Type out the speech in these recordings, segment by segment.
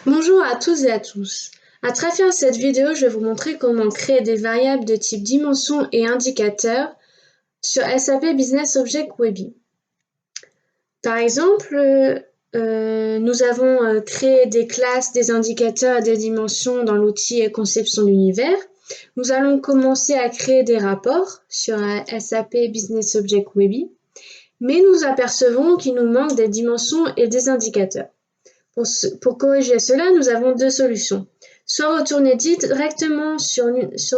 Bonjour à tous et à tous. À travers cette vidéo, je vais vous montrer comment créer des variables de type dimension et indicateur sur SAP Business Object Webby. Par exemple, nous avons créé des classes, des indicateurs et des dimensions dans l'outil conception d'univers. Nous allons commencer à créer des rapports sur SAP Business Object Webby, mais nous apercevons qu'il nous manque des dimensions et des indicateurs. Pour corriger cela, nous avons deux solutions. Soit retourner directement sur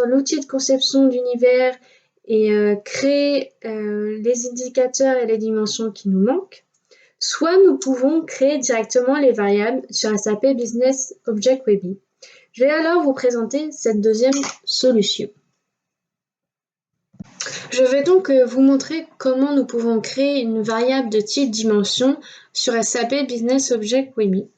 l'outil de conception d'univers et créer les indicateurs et les dimensions qui nous manquent, soit nous pouvons créer directement les variables sur SAP Business Object Webby. Je vais alors vous présenter cette deuxième solution. Je vais donc vous montrer comment nous pouvons créer une variable de type dimension sur SAP Business Object Webby.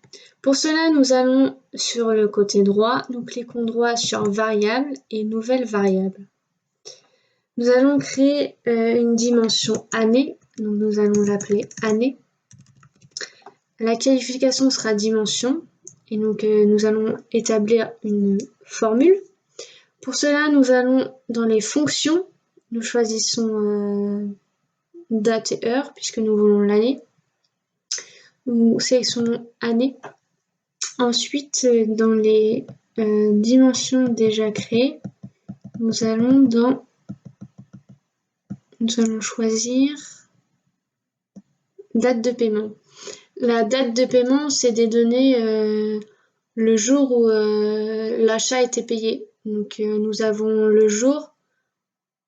Pour cela, nous allons sur le côté droit, nous cliquons droit sur variable et nouvelle variable. Nous allons créer une dimension année, donc nous allons l'appeler année. La qualification sera dimension et donc nous allons établir une formule. Pour cela, nous allons dans les fonctions, nous choisissons date et heure puisque nous voulons l'année. Nous sélectionnons année. Ensuite, dans les dimensions déjà créées, nous allons choisir date de paiement. La date de paiement, c'est des données le jour où l'achat a été payé. Donc nous avons le jour,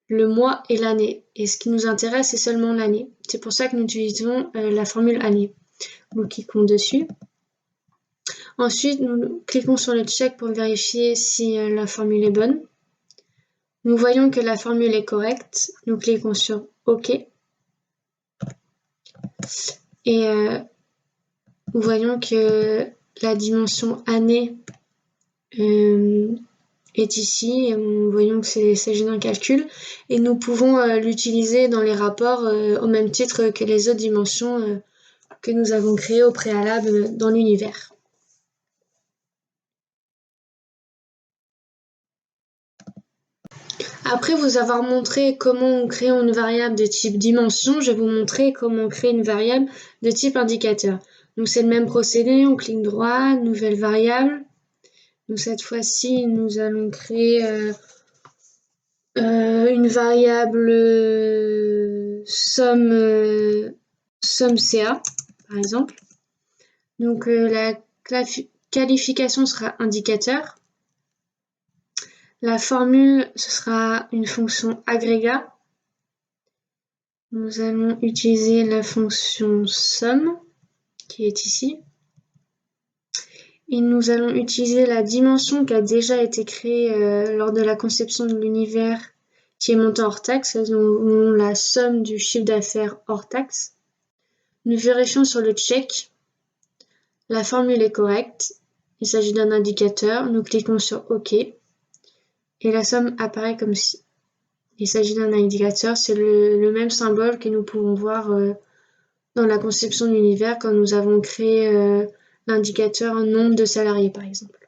le mois et l'année. Et ce qui nous intéresse, c'est seulement l'année. C'est pour ça que nous utilisons la formule année. Nous cliquons dessus. Ensuite, nous cliquons sur le check pour vérifier si la formule est bonne. Nous voyons que la formule est correcte. Nous cliquons sur OK. Et nous voyons que la dimension année est ici. Et nous voyons qu'il s'agit d'un calcul. Et nous pouvons l'utiliser dans les rapports au même titre que les autres dimensions que nous avons créées au préalable dans l'univers. Après vous avoir montré comment on crée une variable de type dimension, je vais vous montrer comment on crée une variable de type indicateur. Donc c'est le même procédé, on clique droit, nouvelle variable. Donc cette fois-ci, nous allons créer une variable somme CA, par exemple. Donc la qualification sera indicateur. La formule, ce sera une fonction agrégat. Nous allons utiliser la fonction somme qui est ici. Et nous allons utiliser la dimension qui a déjà été créée lors de la conception de l'univers qui est montée hors taxe. Nous avons la somme du chiffre d'affaires hors taxe. Nous vérifions sur le check. La formule est correcte. Il s'agit d'un indicateur. Nous cliquons sur OK. Et la somme apparaît comme ci. Il s'agit d'un indicateur, c'est le même symbole que nous pouvons voir dans la conception de l'univers quand nous avons créé l'indicateur nombre de salariés par exemple.